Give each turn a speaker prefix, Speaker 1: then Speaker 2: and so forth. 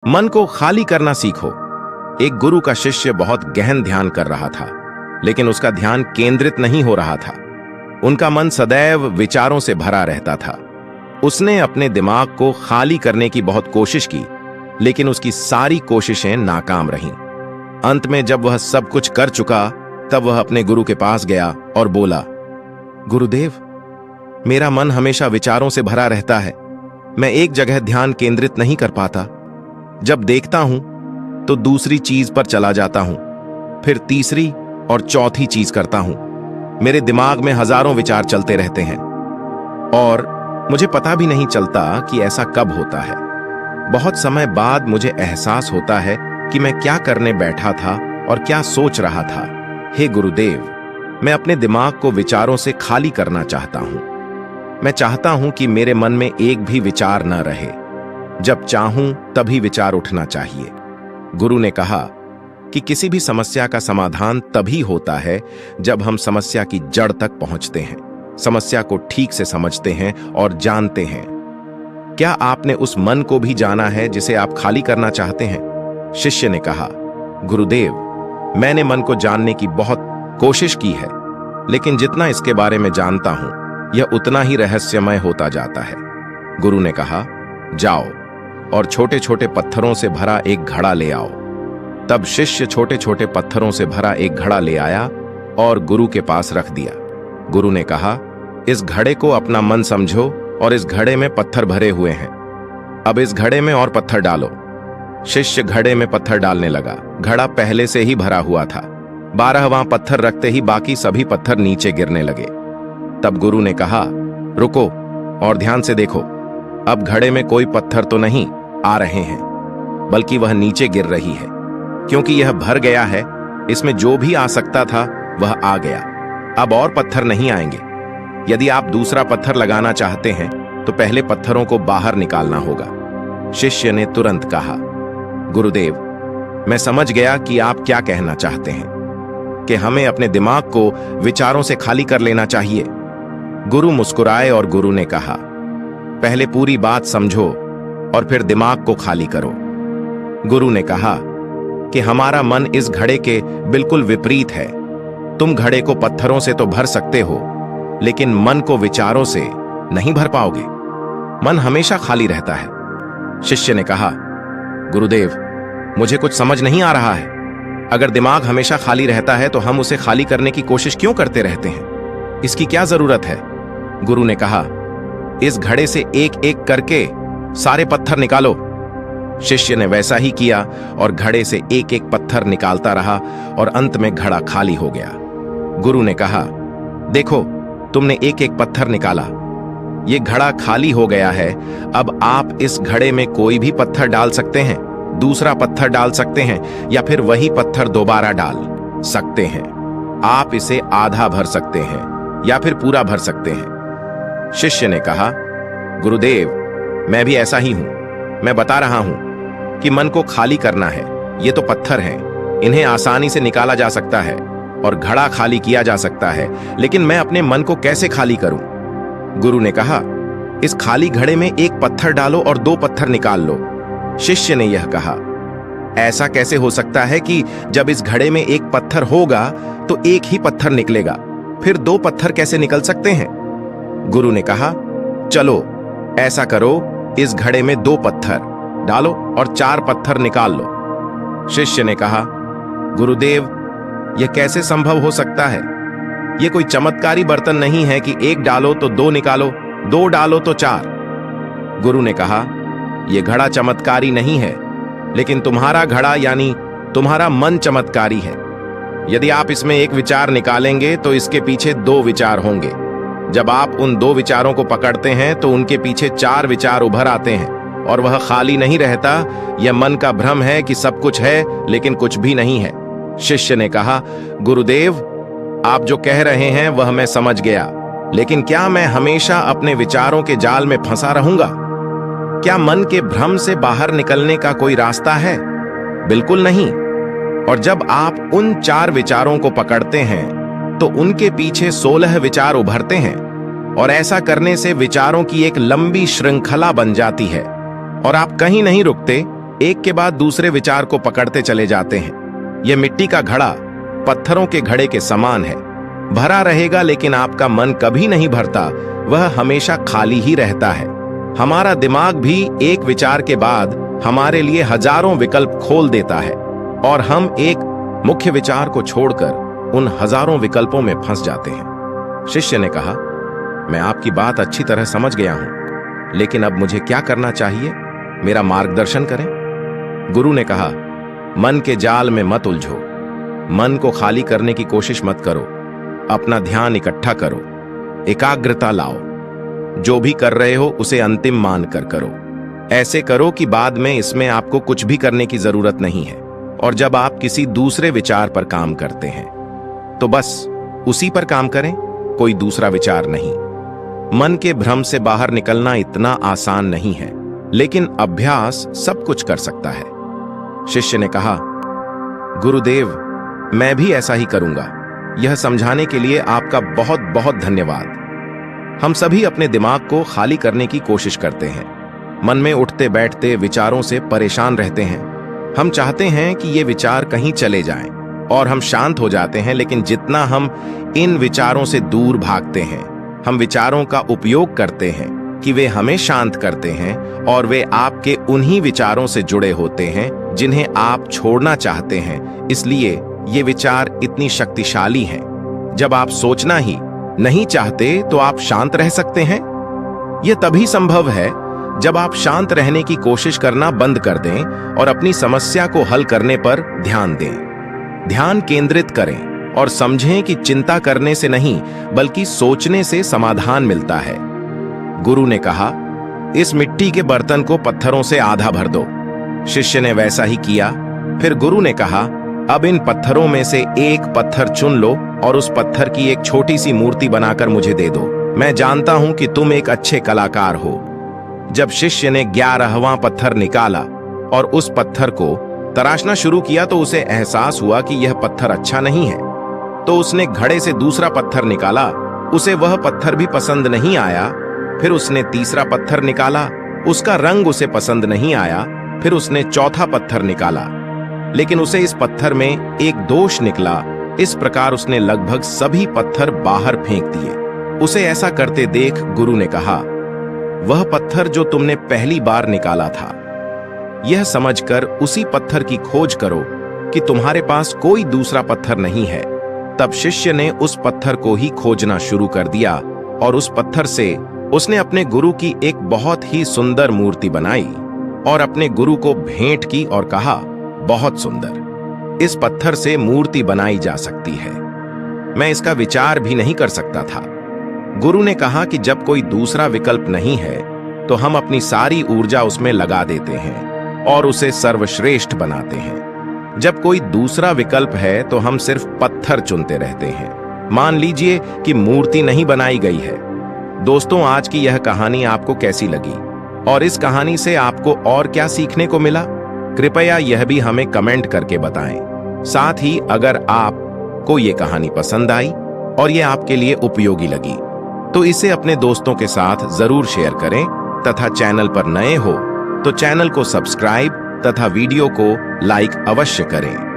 Speaker 1: मन को खाली करना सीखो। एक गुरु का शिष्य बहुत गहन ध्यान कर रहा था, लेकिन उसका ध्यान केंद्रित नहीं हो रहा था। उनका मन सदैव विचारों से भरा रहता था। उसने अपने दिमाग को खाली करने की बहुत कोशिश की, लेकिन उसकी सारी कोशिशें नाकाम रहीं। अंत में जब वह सब कुछ कर चुका, तब वह अपने गुरु के पास गया और बोला, गुरुदेव, मेरा मन हमेशा विचारों से भरा रहता है। मैं एक जगह ध्यान केंद्रित नहीं कर पाता। जब देखता हूं तो दूसरी चीज पर चला जाता हूं, फिर तीसरी और चौथी चीज करता हूं। मेरे दिमाग में हजारों विचार चलते रहते हैं और मुझे पता भी नहीं चलता कि ऐसा कब होता है। बहुत समय बाद मुझे एहसास होता है कि मैं क्या करने बैठा था और क्या सोच रहा था। हे गुरुदेव, मैं अपने दिमाग को विचारों से खाली करना चाहता हूं। मैं चाहता हूं कि मेरे मन में एक भी विचार न रहे। जब चाहूं तभी विचार उठना चाहिए। गुरु ने कहा कि किसी भी समस्या का समाधान तभी होता है जब हम समस्या की जड़ तक पहुंचते हैं, समस्या को ठीक से समझते हैं और जानते हैं। क्या आपने उस मन को भी जाना है जिसे आप खाली करना चाहते हैं? शिष्य ने कहा, गुरुदेव, मैंने मन को जानने की बहुत कोशिश की है, लेकिन जितना इसके बारे में जानता हूं, यह उतना ही रहस्यमय होता जाता है। गुरु ने कहा, जाओ और छोटे छोटे पत्थरों से भरा एक घड़ा ले आओ। तब शिष्य छोटे छोटे पत्थरों से भरा एक घड़ा ले आया और गुरु के पास रख दिया। गुरु ने कहा, इस घड़े को अपना मन समझो और इस घड़े में पत्थर भरे हुए हैं। अब इस घड़े में और पत्थर डालो। शिष्य घड़े में पत्थर डालने लगा। घड़ा पहले से ही भरा हुआ था। 12वां पत्थर रखते ही बाकी सभी पत्थर नीचे गिरने लगे। तब गुरु ने कहा, रुको और ध्यान से देखो। अब घड़े में कोई पत्थर तो नहीं आ रहे हैं, बल्कि वह नीचे गिर रही है, क्योंकि यह भर गया है। इसमें जो भी आ सकता था वह आ गया। अब और पत्थर नहीं आएंगे। यदि आप दूसरा पत्थर लगाना चाहते हैं तो पहले पत्थरों को बाहर निकालना होगा। शिष्य ने तुरंत कहा, गुरुदेव, मैं समझ गया कि आप क्या कहना चाहते हैं, कि हमें अपने दिमाग को विचारों से खाली कर लेना चाहिए। गुरु मुस्कुराए और गुरु ने कहा, पहले पूरी बात समझो और फिर दिमाग को खाली करो। गुरु ने कहा कि हमारा मन इस घड़े के बिल्कुल विपरीत है। तुम घड़े को पत्थरों से तो भर सकते हो, लेकिन मन को विचारों से नहीं भर पाओगे। मन हमेशा खाली रहता है। शिष्य ने कहा, गुरुदेव, मुझे कुछ समझ नहीं आ रहा है। अगर दिमाग हमेशा खाली रहता है तो हम उसे खाली करने की कोशिश क्यों करते रहते हैं? इसकी क्या जरूरत है? गुरु ने कहा, इस घड़े से एक एक करके सारे पत्थर निकालो। शिष्य ने वैसा ही किया और घड़े से एक एक पत्थर निकालता रहा और अंत में घड़ा खाली हो गया। गुरु ने कहा, देखो, तुमने एक एक पत्थर निकाला। ये घड़ा खाली हो गया है। अब आप इस घड़े में कोई भी पत्थर डाल सकते हैं, दूसरा पत्थर डाल सकते हैं, या फिर वही पत्थर दोबारा डाल सकते हैं। आप इसे आधा भर सकते हैं या फिर पूरा भर सकते हैं। शिष्य ने कहा, गुरुदेव, मैं भी ऐसा ही हूं। मैं बता रहा हूं कि मन को खाली करना है। ये तो पत्थर हैं, इन्हें आसानी से निकाला जा सकता है और घड़ा खाली किया जा सकता है, लेकिन मैं अपने मन को कैसे खाली करूं? गुरु ने कहा, इस खाली घड़े में एक पत्थर डालो और 2 पत्थर निकाल लो। शिष्य ने यह कहा, ऐसा कैसे हो सकता है कि जब इस घड़े में एक पत्थर होगा तो एक ही पत्थर निकलेगा, फिर 2 पत्थर कैसे निकल सकते हैं? गुरु ने कहा, चलो ऐसा करो, इस घड़े में 2 पत्थर डालो और 4 पत्थर निकाल लो। शिष्य ने कहा, गुरुदेव, यह कैसे संभव हो सकता है? यह कोई चमत्कारी बर्तन नहीं है कि 1 डालो तो 2 निकालो, 2 डालो तो 4। गुरु ने कहा, यह घड़ा चमत्कारी नहीं है, लेकिन तुम्हारा घड़ा यानी तुम्हारा मन चमत्कारी है। यदि आप इसमें एक विचार निकालेंगे तो इसके पीछे 2 विचार होंगे। जब आप उन 2 विचारों को पकड़ते हैं तो उनके पीछे 4 विचार उभर आते हैं और वह खाली नहीं रहता। यह मन का भ्रम है कि सब कुछ है लेकिन कुछ भी नहीं है। शिष्य ने कहा, गुरुदेव, आप जो कह रहे हैं वह मैं समझ गया, लेकिन क्या मैं हमेशा अपने विचारों के जाल में फंसा रहूंगा? क्या मन के भ्रम से बाहर निकलने का कोई रास्ता है? बिल्कुल नहीं। और जब आप उन 4 विचारों को पकड़ते हैं तो उनके पीछे 16 विचार उभरते हैं और ऐसा करने से विचारों की एक लंबी श्रृंखला बन जाती है और आप कहीं नहीं रुकते, एक के बाद दूसरे विचार को पकड़ते चले जाते हैं। यह मिट्टी का घड़ा पत्थरों के घड़े के समान है, भरा रहेगा लेकिन आपका मन कभी नहीं भरता, वह हमेशा खाली ही रहता है। हमारा दिमाग भी एक विचार के बाद हमारे लिए हजारों विकल्प खोल देता है और हम एक मुख्य विचार को छोड़कर उन हजारों विकल्पों में फंस जाते हैं। शिष्य ने कहा, मैं आपकी बात अच्छी तरह समझ गया हूं, लेकिन अब मुझे क्या करना चाहिए? मेरा मार्गदर्शन करें। गुरु ने कहा, मन के जाल में मत उलझो, मन को खाली करने की कोशिश मत करो, अपना ध्यान इकट्ठा करो, एकाग्रता लाओ। जो भी कर रहे हो उसे अंतिम मानकर करो। ऐसे करो कि बाद में इसमें आपको कुछ भी करने की जरूरत नहीं है। और जब आप किसी दूसरे विचार पर काम करते हैं तो बस उसी पर काम करें, कोई दूसरा विचार नहीं। मन के भ्रम से बाहर निकलना इतना आसान नहीं है, लेकिन अभ्यास सब कुछ कर सकता है। शिष्य ने कहा, गुरुदेव, मैं भी ऐसा ही करूंगा। यह समझाने के लिए आपका बहुत बहुत धन्यवाद। हम सभी अपने दिमाग को खाली करने की कोशिश करते हैं, मन में उठते बैठते विचारों से परेशान रहते हैं। हम चाहते हैं कि ये विचार कहीं चले जाएं और हम शांत हो जाते हैं, लेकिन जितना हम इन विचारों से दूर भागते हैं, हम विचारों का उपयोग करते हैं कि वे हमें शांत करते हैं और वे आपके उन्हीं विचारों से जुड़े होते हैं जिन्हें आप छोड़ना चाहते हैं। इसलिए ये विचार इतनी शक्तिशाली हैं। जब आप सोचना ही नहीं चाहते तो आप शांत रह सकते हैं। यह तभी संभव है जब आप शांत रहने की कोशिश करना बंद कर दें और अपनी समस्या को हल करने पर ध्यान दें। ध्यान केंद्रित करें और समझें कि चिंता करने से नहीं बल्कि सोचने से समाधान मिलता है। गुरु ने कहा, इस मिट्टी के बर्तन को पत्थरों से आधा भर दो। शिष्य ने वैसा ही किया। फिर गुरु ने कहा, अब इन पत्थरों में से एक पत्थर चुन लो और उस पत्थर की एक छोटी सी मूर्ति बनाकर मुझे दे दो। मैं जानता हूं कि तुम एक अच्छे कलाकार हो। जब शिष्य ने 11वां पत्थर निकाला और उस पत्थर को तराशना शुरू किया तो उसे एहसास हुआ कि यह पत्थर अच्छा नहीं है। तो उसने घड़े से दूसरा पत्थर निकाला, उसे वह पत्थर भी पसंद नहीं आया। फिर उसने तीसरा पत्थर निकाला, उसका रंग उसे पसंद नहीं आया। फिर उसने चौथा पत्थर निकाला, लेकिन उसे इस पत्थर में एक दोष निकला। इस प्रकार उसने लगभग सभी पत्थर बाहर फेंक दिए। उसे ऐसा करते देख गुरु ने कहा, वह पत्थर जो तुमने पहली बार निकाला था, यह समझकर उसी पत्थर की खोज करो कि तुम्हारे पास कोई दूसरा पत्थर नहीं है। तब शिष्य ने उस पत्थर को ही खोजना शुरू कर दिया और उस पत्थर से उसने अपने गुरु की एक बहुत ही सुंदर मूर्ति बनाई और अपने गुरु को भेंट की और कहा, बहुत सुंदर, इस पत्थर से मूर्ति बनाई जा सकती है। मैं इसका विचार भी नहीं कर सकता था। गुरु ने कहा कि जब कोई दूसरा विकल्प नहीं है तो हम अपनी सारी ऊर्जा उसमें लगा देते हैं और उसे सर्वश्रेष्ठ बनाते हैं। जब कोई दूसरा विकल्प है तो हम सिर्फ पत्थर चुनते रहते हैं। मान लीजिए कि मूर्ति नहीं बनाई गई है। दोस्तों, आज की यह कहानी आपको कैसी लगी और इस कहानी से आपको और क्या सीखने को मिला? कृपया यह भी हमें कमेंट करके बताएं। साथ ही अगर आपको ये कहानी पसंद आई और ये आपके लिए उपयोगी लगी तो इसे अपने दोस्तों के साथ जरूर शेयर करें तथा चैनल पर नए हो तो चैनल को सब्सक्राइब तथा वीडियो को लाइक अवश्य करें।